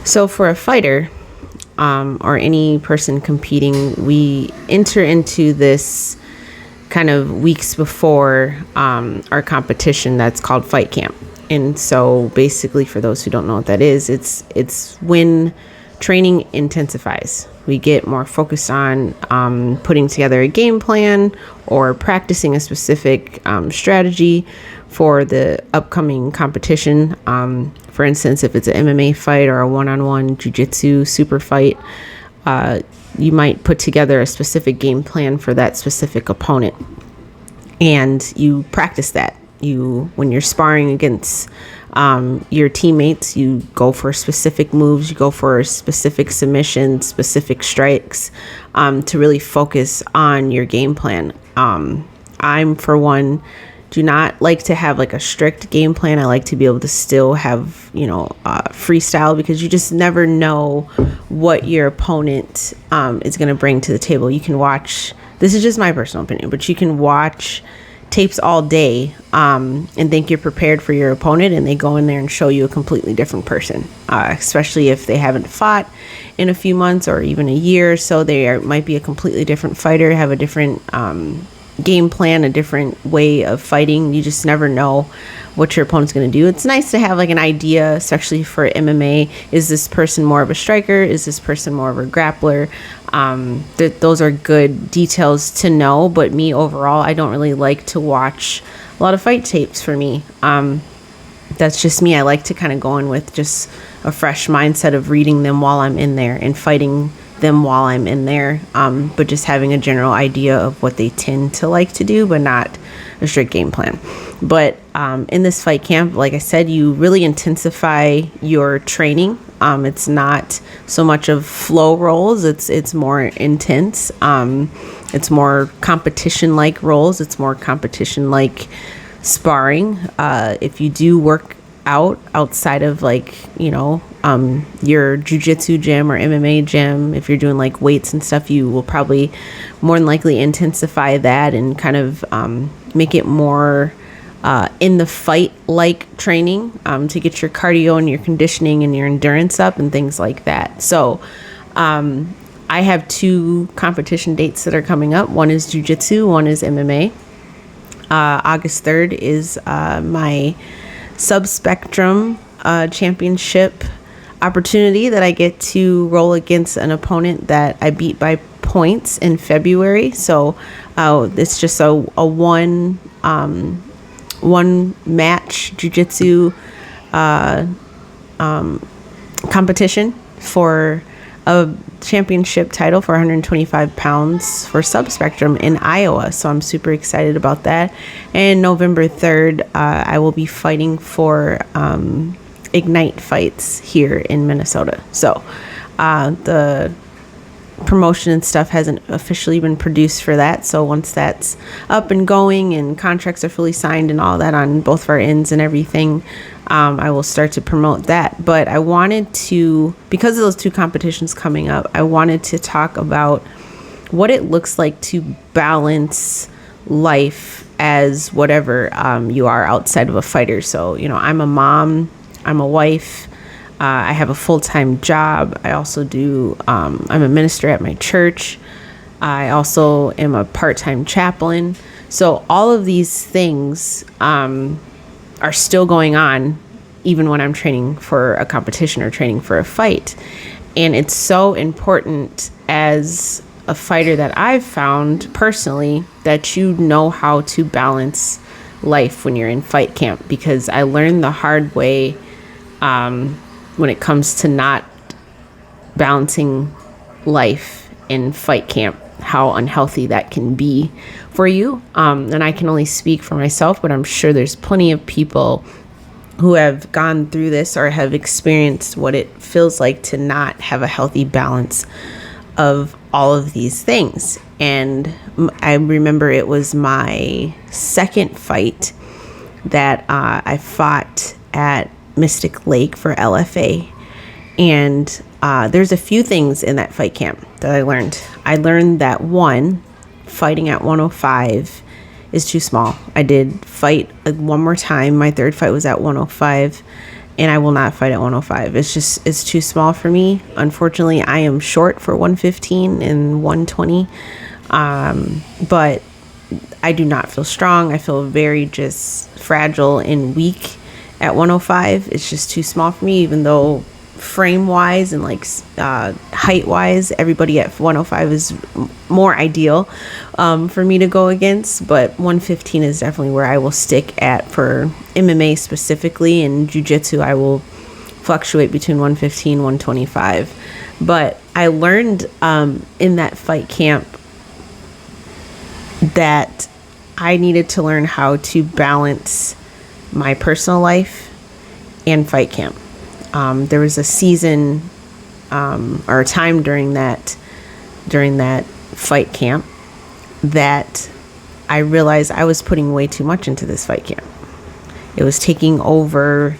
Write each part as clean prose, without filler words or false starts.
So for a fighter, or any person competing, we enter into this kind of weeks before our competition that's called fight camp. And so basically, for those who don't know what that is, it's when training intensifies. We get more focused on putting together a game plan or practicing a specific strategy for the upcoming competition. For instance, if it's an MMA fight or a one-on-one jiu-jitsu super fight, you might put together a specific game plan for that specific opponent. And you practice that. When you're sparring against your teammates, you go for specific moves, you go for specific submissions, specific strikes, to really focus on your game plan. I'm, for one, do not like to have like a strict game plan. I like to be able to still have, freestyle, because you just never know what your opponent is going to bring to the table. You can watch, this is just my personal opinion, but you can watch tapes all day and think you're prepared for your opponent, and they go in there and show you a completely different person, especially if they haven't fought in a few months or even a year. So they might be a completely different fighter, have a different game plan, a different way of fighting. You just never know what your opponent's going to do. It's nice to have like an idea, especially for MMA. Is this person more of a striker? Is this person more of a grappler? Those are good details to know, but me overall, I don't really like to watch a lot of fight tapes for me. That's just me. I like to kind of go in with just a fresh mindset of reading them while I'm in there and fighting them while I'm in there, but just having a general idea of what they tend to like to do, but not a strict game plan. But in this fight camp, like I said, you really intensify your training. It's not so much of flow rolls. It's more intense. It's more competition-like rolls. It's more competition-like sparring. If you do work outside of your jiu-jitsu gym or MMA gym, if you're doing like weights and stuff, you will probably more than likely intensify that and kind of make it more in the fight like training, to get your cardio and your conditioning and your endurance up and things like that. So I have 2 competition dates that are coming up. One is jiu-jitsu, one is MMA. August 3rd is my Subspectrum championship opportunity that I get to roll against an opponent that I beat by points in February. So it's just a one match jiu-jitsu competition for a championship title for 125 pounds for Subspectrum in Iowa. So I'm super excited about that. And November 3rd, I will be fighting for Ignite Fights here in Minnesota. So the promotion and stuff hasn't officially been produced for that. So once that's up and going and contracts are fully signed and all that on both of our ends and everything, I will start to promote that. But I wanted to, because of those 2 competitions coming up, I wanted to talk about what it looks like to balance life as whatever you are outside of a fighter. So, I'm a mom, I'm a wife, I have a full-time job. I also do, I'm a minister at my church. I also am a part-time chaplain. So all of these things are still going on even when I'm training for a competition or training for a fight. And it's so important as a fighter that I've found personally that you know how to balance life when you're in fight camp, because I learned the hard way when it comes to not balancing life in fight camp, how unhealthy that can be for you. And I can only speak for myself, but I'm sure there's plenty of people who have gone through this or have experienced what it feels like to not have a healthy balance of all of these things. And I remember it was my second fight that I fought at Mystic Lake for LFA. And there's a few things in that fight camp that I learned. I learned that, one, fighting at 105 is too small. I did fight one more time. My third fight was at 105, and I will not fight at 105. It's too small for me. Unfortunately, I am short for 115 and 120. But I do not feel strong. I feel very just fragile and weak at 105. It's just too small for me, even though frame wise and like height wise, everybody at 105 is more ideal for me to go against. But 115 is definitely where I will stick at for MMA specifically. And jiu-jitsu, I will fluctuate between 115 125. But I learned in that fight camp that I needed to learn how to balance my personal life and fight camp. There was a season or a time during that fight camp that I realized I was putting way too much into this fight camp. It was taking over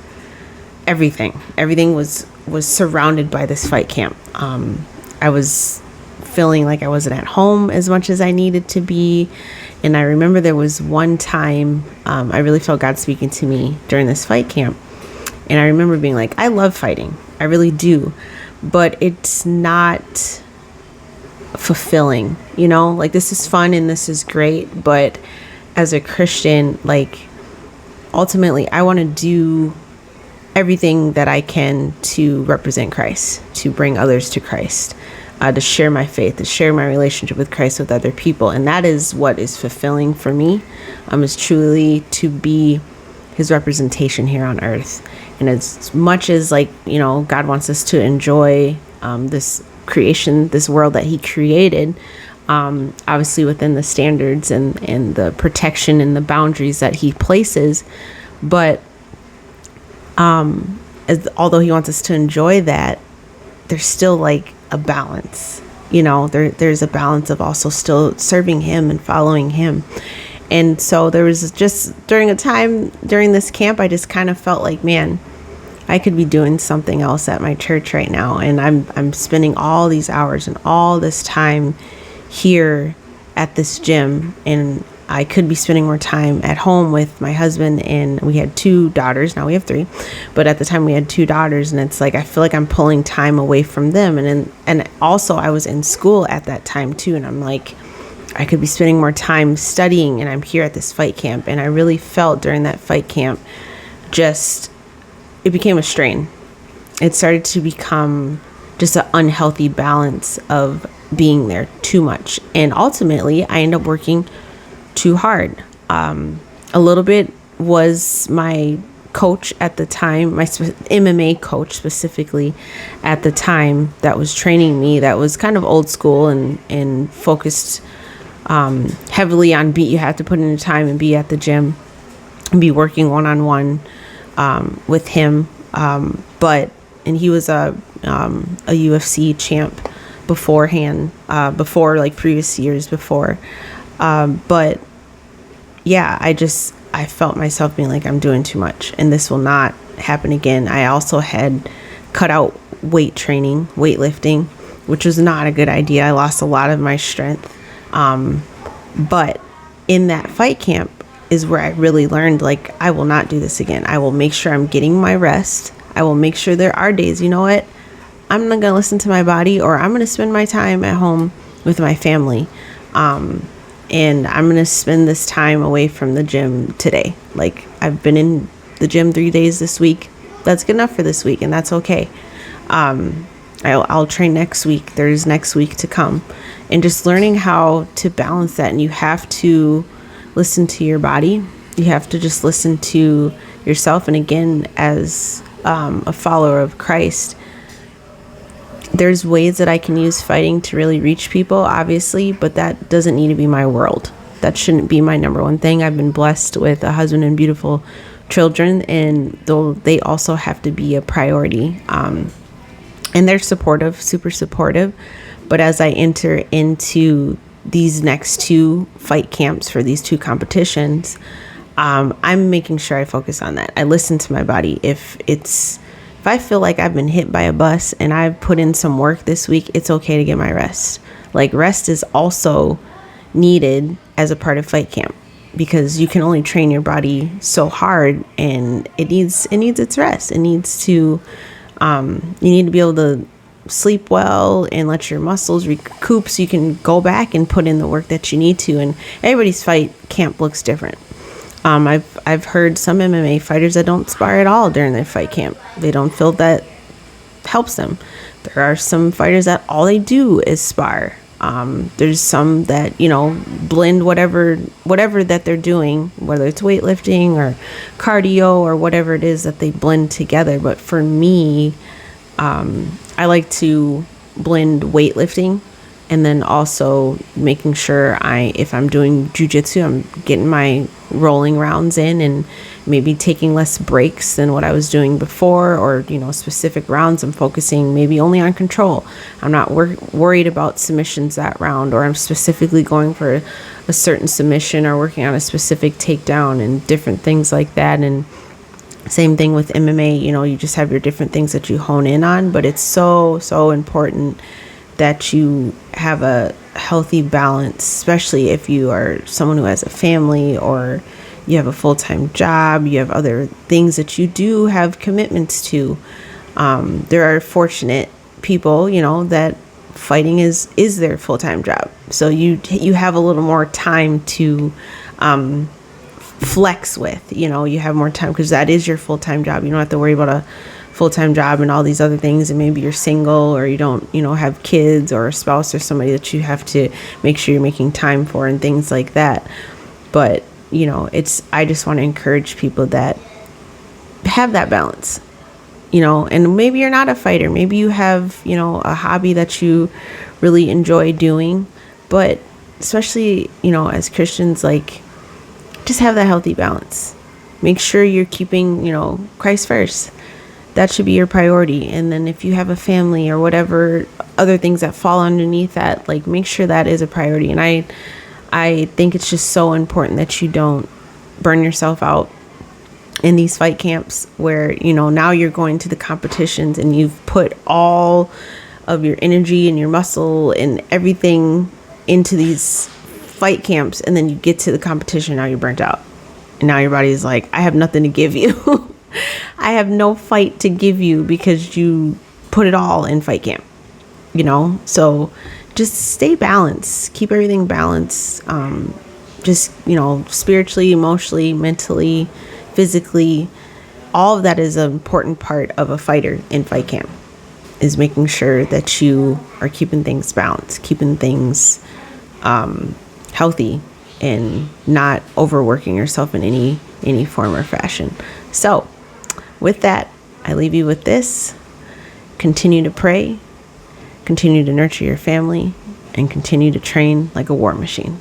everything. Everything was surrounded by this fight camp. I was feeling like I wasn't at home as much as I needed to be. And I remember there was one time I really felt God speaking to me during this fight camp. And I remember being like, I love fighting. I really do. But it's not fulfilling, you know? Like, this is fun and this is great. But as a Christian, like, ultimately, I want to do everything that I can to represent Christ, to bring others to Christ, to share my faith, to share my relationship with Christ with other people. And that is what is fulfilling for me, is truly to be his representation here on earth. And as much as, like, you know, God wants us to enjoy this creation, this world that he created, obviously within the standards and the protection and the boundaries that he places. But although he wants us to enjoy that, there's still like a balance, you know, there's a balance of also still serving him and following him. And so there was just during this camp, I just kind of felt like, man, I could be doing something else at my church right now. And I'm spending all these hours and all this time here at this gym, and I could be spending more time at home with my husband. And we had 2 daughters. Now we have 3, but at the time we had 2 daughters, and it's like I feel like I'm pulling time away from them. And also I was in school at that time too, and I'm like, I could be spending more time studying, and I'm here at this fight camp. And I really felt during that fight camp, it became a strain. It started to become just an unhealthy balance of being there too much. And ultimately, I ended up working too hard. A little bit was my coach at the time, my MMA coach specifically at the time that was training me, that was kind of old school and focused heavily on you have to put in the time and be at the gym and be working one-on-one with him. And he was a UFC champ beforehand, before like previous years before. But yeah, I felt myself being like, I'm doing too much and this will not happen again. I also had cut out weightlifting, which was not a good idea. I lost a lot of my strength. But in that fight camp is where I really learned, like, I will not do this again. I will make sure I'm getting my rest. I will make sure there are days, you know what? I'm not going to listen to my body, or I'm going to spend my time at home with my family. And I'm going to spend this time away from the gym today. Like, I've been in the gym 3 days this week. That's good enough for this week, and that's okay. I'll train next week. There's next week to come. And just learning how to balance that. And you have to listen to your body. You have to just listen to yourself. And again, as a follower of Christ, there's ways that I can use fighting to really reach people, obviously, but that doesn't need to be my world. That shouldn't be my number one thing. I've been blessed with a husband and beautiful children, and they also have to be a priority. And they're supportive, super supportive. But as I enter into these next 2 fight camps for these 2 competitions, I'm making sure I focus on that. I listen to my body. If I feel like I've been hit by a bus and I've put in some work this week, it's okay to get my rest. Like, rest is also needed as a part of fight camp. because you can only train your body so hard, and it needs its rest. It needs to you need to be able to sleep well and let your muscles recoup so you can go back and put in the work that you need to. And everybody's fight camp looks different. I've heard some MMA fighters that don't spar at all during their fight camp. They don't feel that helps them. There are some fighters that all they do is spar. There's some that, blend whatever that they're doing, whether it's weightlifting or cardio or whatever it is that they blend together. But for me, I like to blend weightlifting and then also making sure if I'm doing jujitsu, I'm getting my rolling rounds in and maybe taking less breaks than what I was doing before, or, specific rounds I'm focusing maybe only on control. I'm not worried about submissions that round, or I'm specifically going for a certain submission or working on a specific takedown and different things like that. And same thing with MMA, you just have your different things that you hone in on, but it's so, so important that you have a healthy balance, especially if you are someone who has a family or you have a full-time job, you have other things that you do have commitments to. There are fortunate people, that fighting is their full-time job. So you have a little more time to flex with, you have more time because that is your full-time job. You don't have to worry about a full-time job and all these other things, and maybe you're single or you don't have kids or a spouse or somebody that you have to make sure you're making time for and things like that. But I just want to encourage people that have that balance, and maybe you're not a fighter, maybe you have a hobby that you really enjoy doing, but especially as Christians, like, just have that healthy balance. Make sure you're keeping Christ first. That should be your priority. And then if you have a family or whatever other things that fall underneath that, like, make sure that is a priority. And I think it's just so important that you don't burn yourself out in these fight camps where, now you're going to the competitions and you've put all of your energy and your muscle and everything into these fight camps, and then you get to the competition, now you're burnt out. And now your body's like, I have nothing to give you. I have no fight to give you because you put it all in fight camp, So just stay balanced, keep everything balanced. Just, spiritually, emotionally, mentally, physically, all of that is an important part of a fighter in fight camp, is making sure that you are keeping things balanced, keeping things healthy, and not overworking yourself in any form or fashion. So with that, I leave you with this. Continue to pray, continue to nurture your family, and continue to train like a war machine.